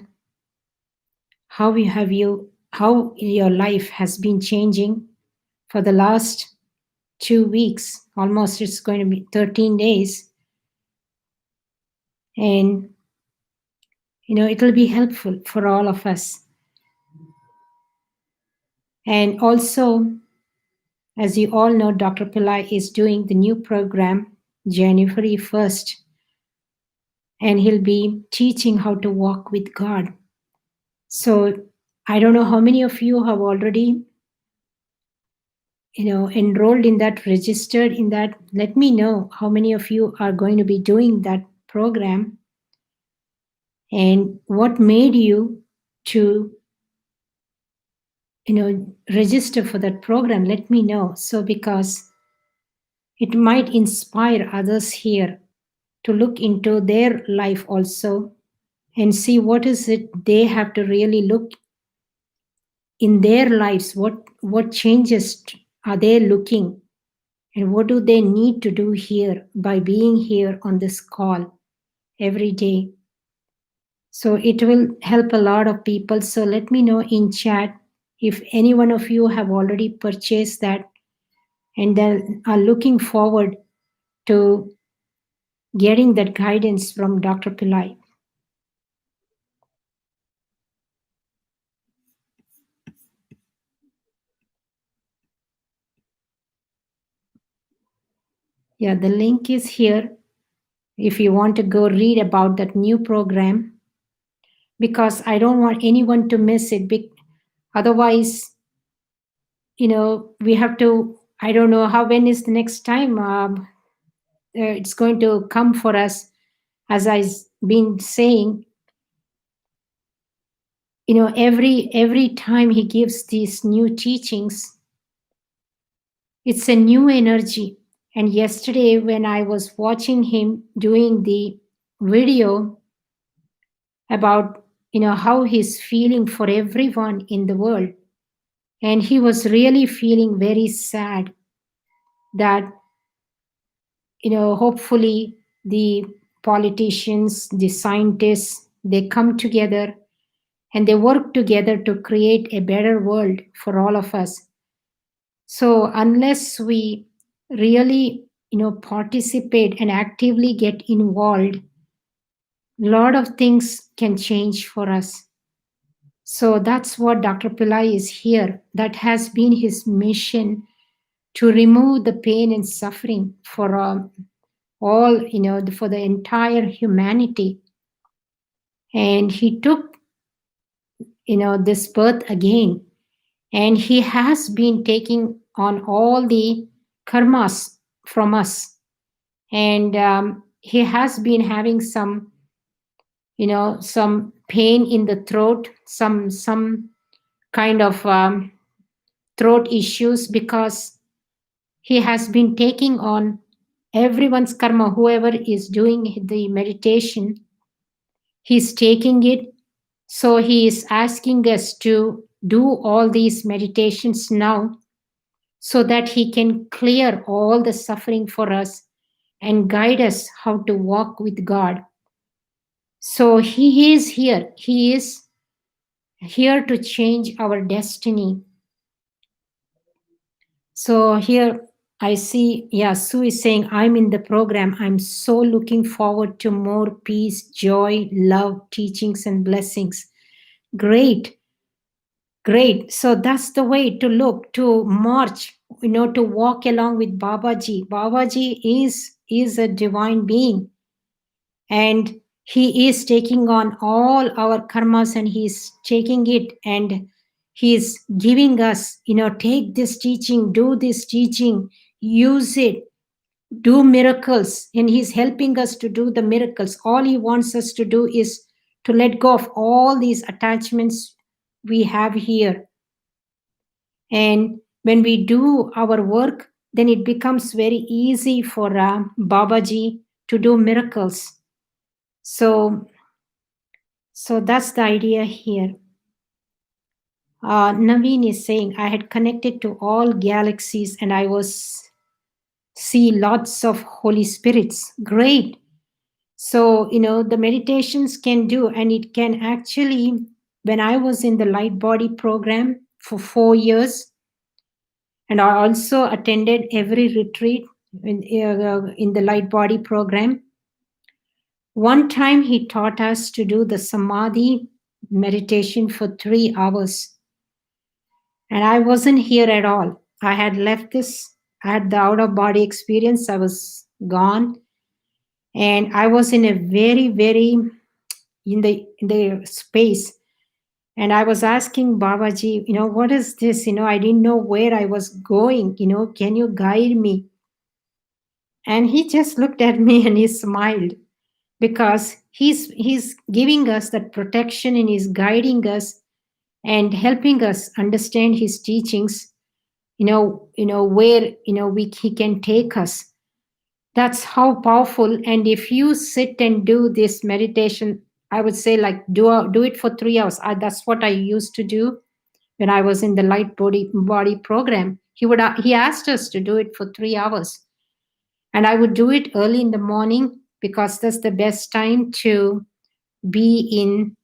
how your life has been changing for the last 2 weeks. Almost it's going to be 13 days. And it will be helpful for all of us. And also, as you all know, Dr. Pillai is doing the new program January 1st, and he'll be teaching how to walk with God. So I don't know how many of you have already, enrolled in that, registered in that. Let me know how many of you are going to be doing that program and what made you to, register for that program. Let me know. So because it might inspire others here to look into their life also and see what is it they have to really look in their lives, what changes are they looking, and what do they need to do here by being here on this call every day. So it will help a lot of people. So let me know in chat if any one of you have already purchased that and then are looking forward to getting that guidance from Dr. Pillai. Yeah, the link is here if you want to go read about that new program, because I don't want anyone to miss it. Otherwise, we have to, I don't know when is the next time it's going to come for us. As I've been saying, every time he gives these new teachings, it's a new energy. And yesterday when I was watching him doing the video about how he's feeling for everyone in the world, and he was really feeling very sad that hopefully the politicians, the scientists, they come together and they work together to create a better world for all of us. So unless we really participate and actively get involved, a lot of things can change for us. So that's what Dr. Pillai is here. That has been his mission, to remove the pain and suffering for all, for the entire humanity. And he took, this birth again. And he has been taking on all the karmas from us. And he has been having some, some pain in the throat, some kind of throat issues, because he has been taking on Everyone's karma, whoever is doing the meditation, he's taking it. So he is asking us to do all these meditations now so that he can clear all the suffering for us and guide us how to walk with God. So he is here. He is here to change our destiny. So here I see, yeah, Sue is saying, I'm in the program. I'm so looking forward to more peace, joy, love, teachings, and blessings. Great, great. So that's the way to look, to march, to walk along with Babaji. Babaji is a divine being, and he is taking on all our karmas, and he's taking it, and he's giving us, take this teaching, do this teaching, use it, do miracles, and he's helping us to do the miracles. All he wants us to do is to let go of all these attachments we have here. And when we do our work, then it becomes very easy for Babaji to do miracles. So that's the idea here. Naveen is saying, I had connected to all galaxies and I was see lots of Holy Spirits. Great. So, the meditations can do, and it can actually, when I was in the light body program for 4 years, and I also attended every retreat in the light body program. One time he taught us to do the samadhi meditation for 3 hours. And I wasn't here at all. I had left this, I had the out of body experience, I was gone. And I was in a very, very in the space. And I was asking Babaji, what is this? I didn't know where I was going, can you guide me? And he just looked at me and he smiled, because he's giving us that protection and he's guiding us and helping us understand his teachings, where he can take us. That's how powerful. And if you sit and do this meditation, I would say, like, do it for 3 hours. That's what I used to do when I was in the light body program. He asked us to do it for 3 hours, and I would do it early in the morning because that's the best time to be in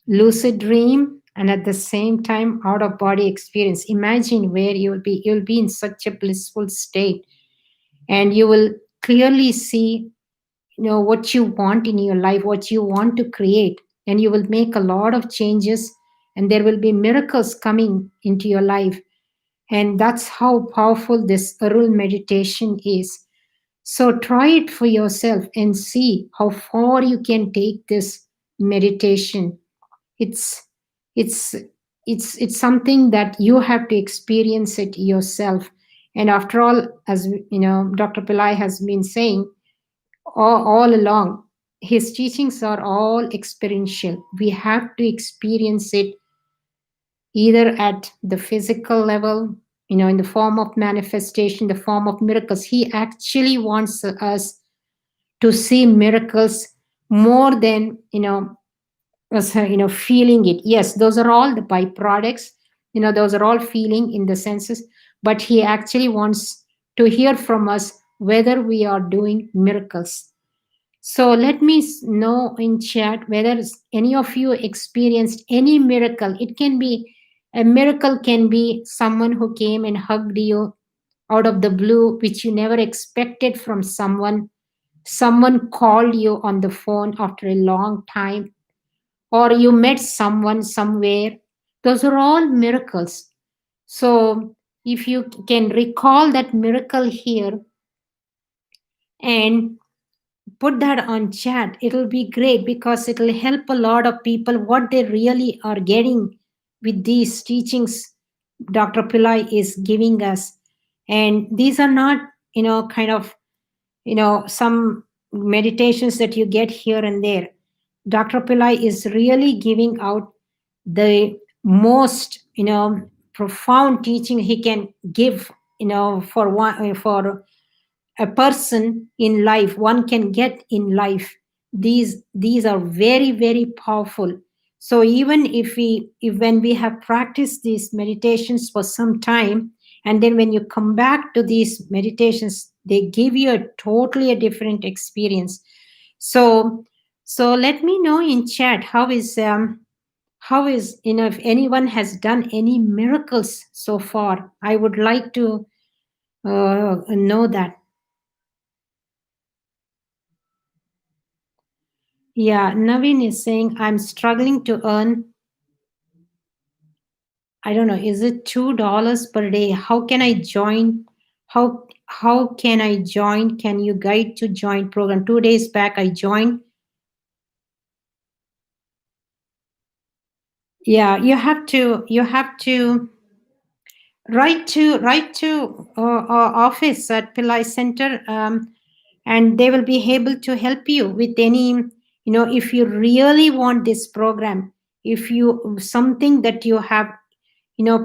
lucid dream and at the same time out of body experience. Imagine where you'll be in such a blissful state, and you will clearly see, what you want in your life, what you want to create, and you will make a lot of changes, and there will be miracles coming into your life. And that's how powerful this Arul meditation is. So try it for yourself and see how far you can take this meditation. It's it's it's it's something that you have to experience it yourself. And after all, as Dr. Pillai has been saying all along, his teachings are all experiential. We have to experience it either at the physical level, in the form of manifestation, the form of miracles. He actually wants us to see miracles more than, as feeling it. Yes, those are all the byproducts, those are all feeling in the senses, but he actually wants to hear from us whether we are doing miracles. So let me know in chat whether any of you experienced any miracle. It can be a miracle, can be someone who came and hugged you out of the blue, which you never expected from someone. Someone called you on the phone after a long time, or you met someone somewhere. Those are all miracles. So if you can recall that miracle here and put that on chat, it'll be great, because it'll help a lot of people what they really are getting with these teachings Dr. Pillai is giving us. And these are not, kind of, some meditations that you get here and there. Dr. Pillai is really giving out the most, profound teaching he can give, for one, for a person in life, one can get in life, these are very, very powerful. So even if when we have practiced these meditations for some time, and then when you come back to these meditations, they give you a totally a different experience. So so let me know in chat how is, if anyone has done any miracles so far. I would like to know that. Yeah, Naveen is saying, I'm struggling to earn, I don't know, is it $2 per day? How can I join? How can I join? Can you guide to join program? 2 days back I joined. Yeah, you have to write to our office at Pillai Center, and they will be able to help you with any, if you really want this program, if you something that you have,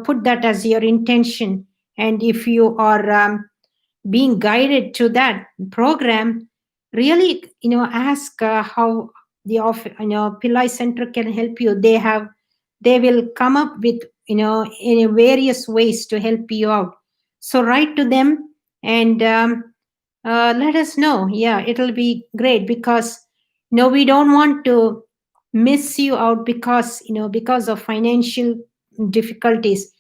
put that as your intention, and if you are being guided to that program, really, ask how the Pillai Center can help you. They will come up with, in various ways to help you out. So write to them, and let us know. Yeah, it'll be great, because no, we don't want to miss you out, because because of financial difficulties.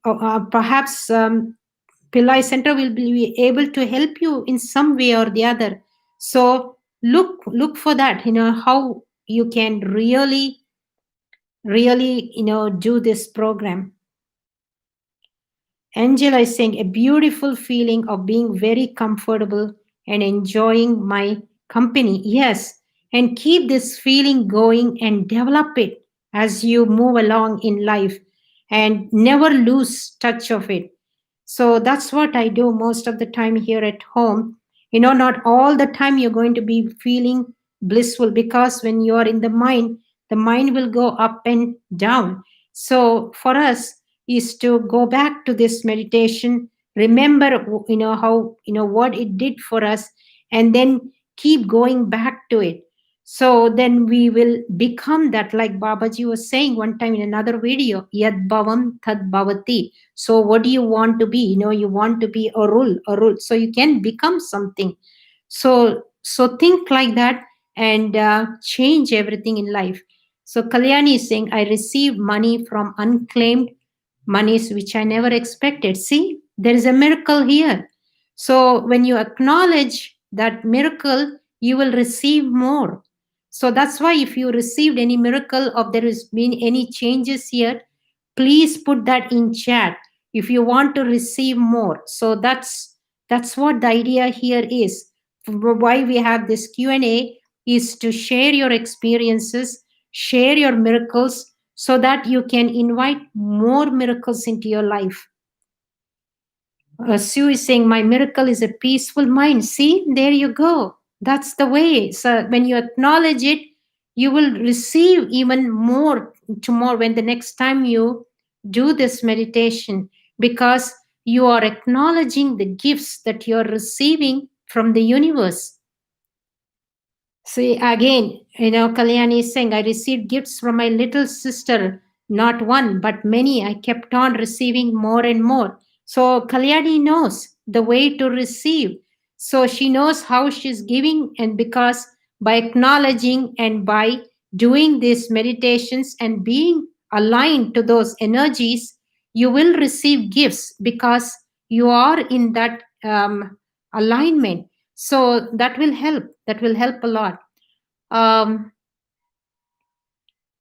Perhaps Pillai Center will be able to help you in some way or the other. So look for that. How you can really do this program. Angela is saying, a beautiful feeling of being very comfortable and enjoying my company. Yes, and keep this feeling going and develop it as you move along in life, and never lose touch of it. So that's what I do most of the time here at home. Not all the time you're going to be feeling blissful, because when you are in the mind will go up and down. So for us is to go back to this meditation, remember, how, what it did for us, and then keep going back to it. So then we will become that, like Babaji was saying one time in another video, yad bhavam tad bhavati. So what do you want to be? You want to be a rule, so you can become something. So think like that, and change everything in life. So Kalyani is saying, I received money from unclaimed monies which I never expected. See, there is a miracle here. So when you acknowledge that miracle, you will receive more. So that's why if you received any miracle, or there has been any changes here, please put that in chat if you want to receive more. So that's what the idea here is. Why we have this Q&A is to share your experiences, share your miracles, so that you can invite more miracles into your life. Sue is saying, my miracle is a peaceful mind. See, there you go. That's the way. So when you acknowledge it, you will receive even more tomorrow, when the next time you do this meditation, because you are acknowledging the gifts that you are receiving from the universe. See, again, Kalyani is saying, I received gifts from my little sister, not one, but many. I kept on receiving more and more. So, Kalyani knows the way to receive. So, she knows how she's giving, and because by acknowledging and by doing these meditations and being aligned to those energies, you will receive gifts, because you are in that alignment. So, that will help. That will help a lot. um,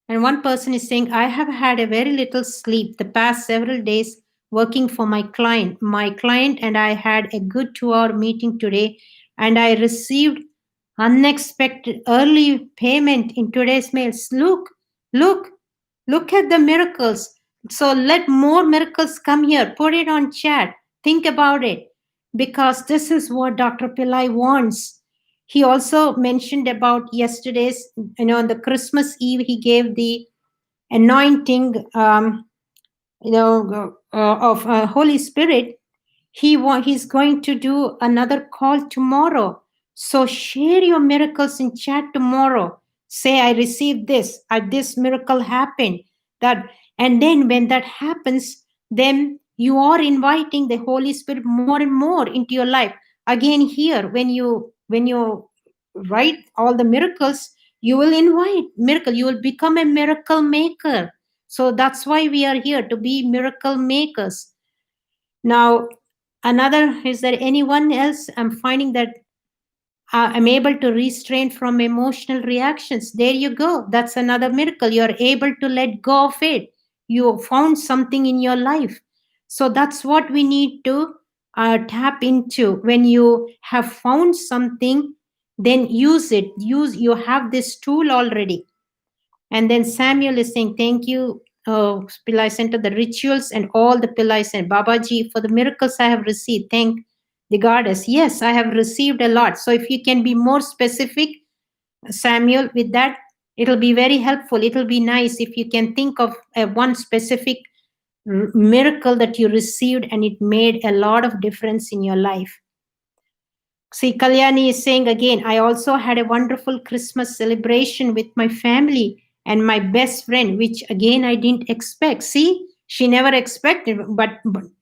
and one person is saying, I have had a very little sleep the past several days working for my client. My client and I had a good 2 hour meeting today, and I received unexpected early payment in today's mails. Look, look at the miracles. So let more miracles come here. Put it on chat. Think about it, because this is what Dr. Pillai wants. He also mentioned about yesterday's, on the Christmas Eve, he gave the anointing, of Holy Spirit. He's going to do another call tomorrow. So share your miracles in chat tomorrow. Say, I received this, this miracle happened. That, and then when that happens, then you are inviting the Holy Spirit more and more into your life. Again, here, when you write all the miracles, you will invite miracle. You will become a miracle maker. So that's why we are here, to be miracle makers. Now, another, is there anyone else? I'm finding that I'm able to restrain from emotional reactions. There you go. That's another miracle. You're able to let go of it. You found something in your life. So that's what we need to tap into. When you have found something, then use it. You have this tool already. And then Samuel is saying, thank you, Pillai Center, the rituals and all the Pillai Center. Babaji, for the miracles I have received. Thank the goddess. Yes, I have received a lot. So if you can be more specific, Samuel, with that, it'll be very helpful. It'll be nice if you can think of one specific miracle that you received and it made a lot of difference in your life. See, Kalyani is saying again, I also had a wonderful Christmas celebration with my family and my best friend, which again I didn't expect. See, she never expected, but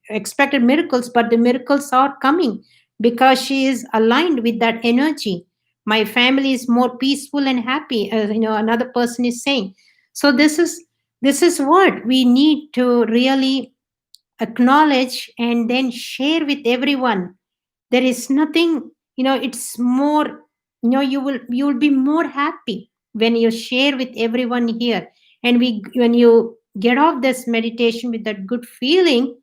expected miracles, but the miracles are coming because she is aligned with that energy. My family is more peaceful and happy, as another person is saying. So this is what we need to really acknowledge and then share with everyone. There is nothing, it's more, you will be more happy when you share with everyone here. And when you get off this meditation with that good feeling,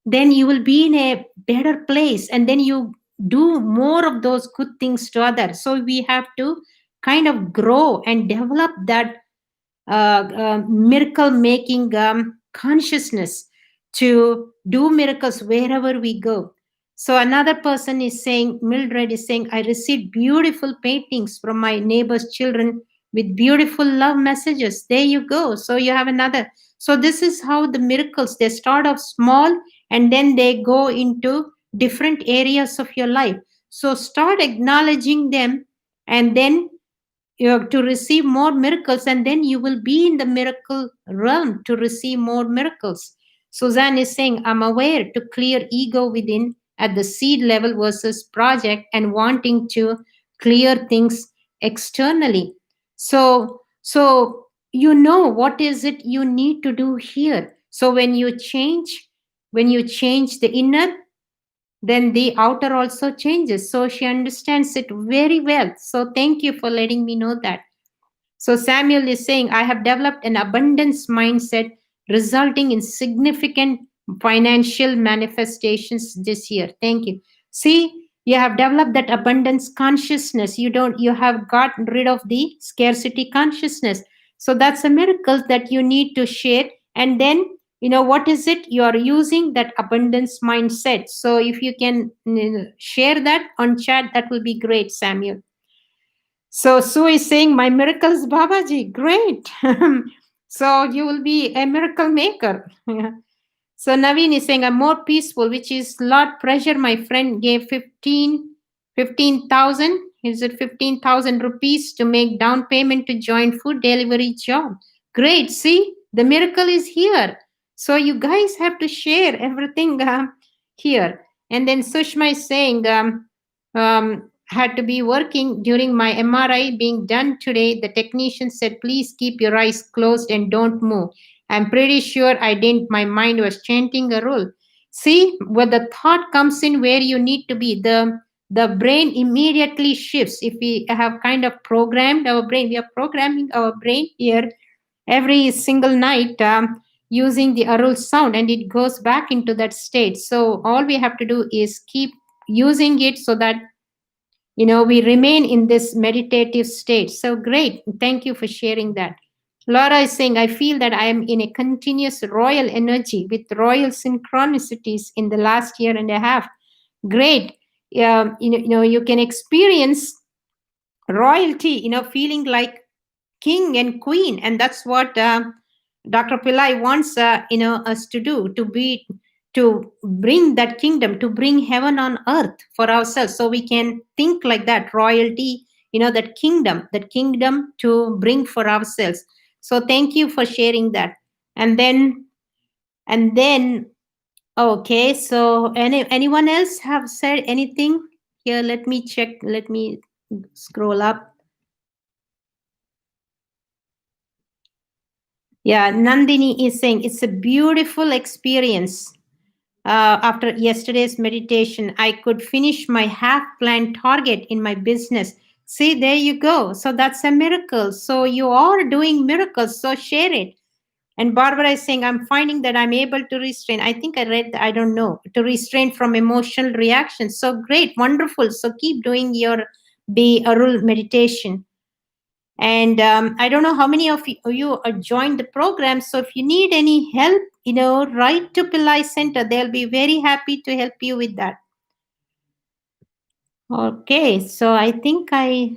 then you will be in a better place, and then you do more of those good things to others. So we have to kind of grow and develop that miracle making consciousness to do miracles wherever we go. So another person is saying, Mildred is saying, I received beautiful paintings from my neighbor's children with beautiful love messages. There you go. So you have another. So this is how the miracles, they start off small and then they go into different areas of your life. So start acknowledging them, and then you have to receive more miracles, and then you will be in the miracle realm to receive more miracles. Suzanne is saying, I'm aware to clear ego within at the seed level versus project and wanting to clear things externally. So you know what is it you need to do here. So when you change the inner, then the outer also changes. So she understands it very well. So thank you for letting me know that. So Samuel is saying, I have developed an abundance mindset resulting in significant financial manifestations this year. Thank you. See, you have developed that abundance consciousness. You have gotten rid of the scarcity consciousness. So that's a miracle that you need to share. And then, what is it? You are using that abundance mindset. So if you can share that on chat, that will be great, Samuel. So Sue is saying, my miracles, Babaji, great. So you will be a miracle maker. So Naveen is saying, I'm more peaceful, which is lot pressure. My friend gave 15,000. Is it 15,000 rupees to make down payment to join food delivery job? Great. See, the miracle is here. So you guys have to share everything here. And then Sushma is saying, had to be working during my MRI being done today. The technician said, please keep your eyes closed and don't move. I'm pretty sure I didn't. My mind was chanting a rule. See, where the thought comes in where you need to be, the brain immediately shifts. If we have kind of programmed our brain, we are programming our brain here every single night using the Arul sound, and it goes back into that state. So all we have to do is keep using it so that we remain in this meditative state. So great. Thank you for sharing that. Laura is saying, I feel that I am in a continuous royal energy with royal synchronicities in the last year and a half. Great. You can experience royalty, feeling like king and queen. And that's what Dr. Pillai wants, us to do, to be to bring that kingdom, to bring heaven on earth for ourselves. So we can think like that royalty, that kingdom to bring for ourselves. So thank you for sharing that. And then and then okay, so anyone else have said anything here? Let me check, let me scroll up. Yeah, Nandini is saying it's a beautiful experience. After yesterday's meditation, I could finish my half planned target in my business. See, there you go. So that's a miracle. So you are doing miracles. So share it. And Barbara is saying, I'm finding that I'm able to restrain. I think I read, I don't know, to restrain from emotional reactions. So great, wonderful. So keep doing your Be Arul meditation. And I don't know how many of you are joined the program. So if you need any help, write to Pillai Center. They'll be very happy to help you with that. Okay, so I think I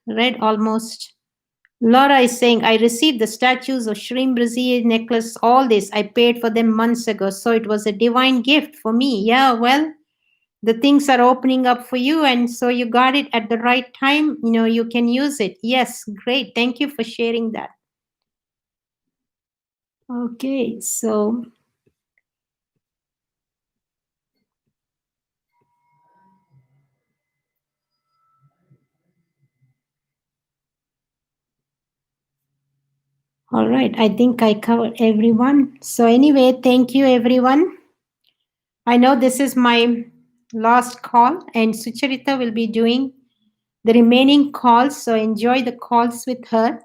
read almost. Laura is saying, I received the statues of shrimp brazier necklace, all this. I paid for them months ago. So it was a divine gift for me. Yeah, well, the things are opening up for you. And so you got it at the right time. You can use it. Yes, great. Thank you for sharing that. Okay, so all right, I think I covered everyone. So anyway, thank you everyone. I know this is my last call, and Sucharita will be doing the remaining calls. So enjoy the calls with her.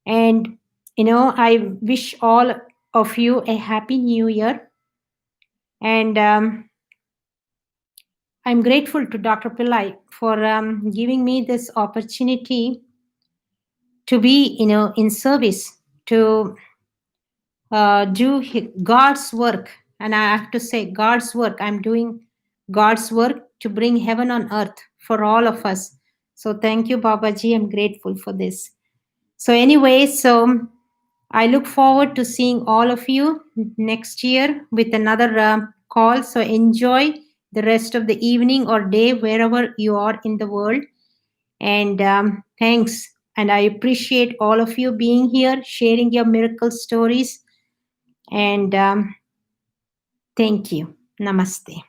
And I wish all of you a happy new year. And I'm grateful to Dr. Pillai for giving me this opportunity to be, in service to do God's work. And I have to say, God's work. I'm doing God's work to bring heaven on earth for all of us. So thank you, Babaji. I'm grateful for this. So anyway, so I look forward to seeing all of you next year with another call. So enjoy the rest of the evening or day wherever you are in the world. And thanks. And I appreciate all of you being here, sharing your miracle stories. And thank you. Namaste.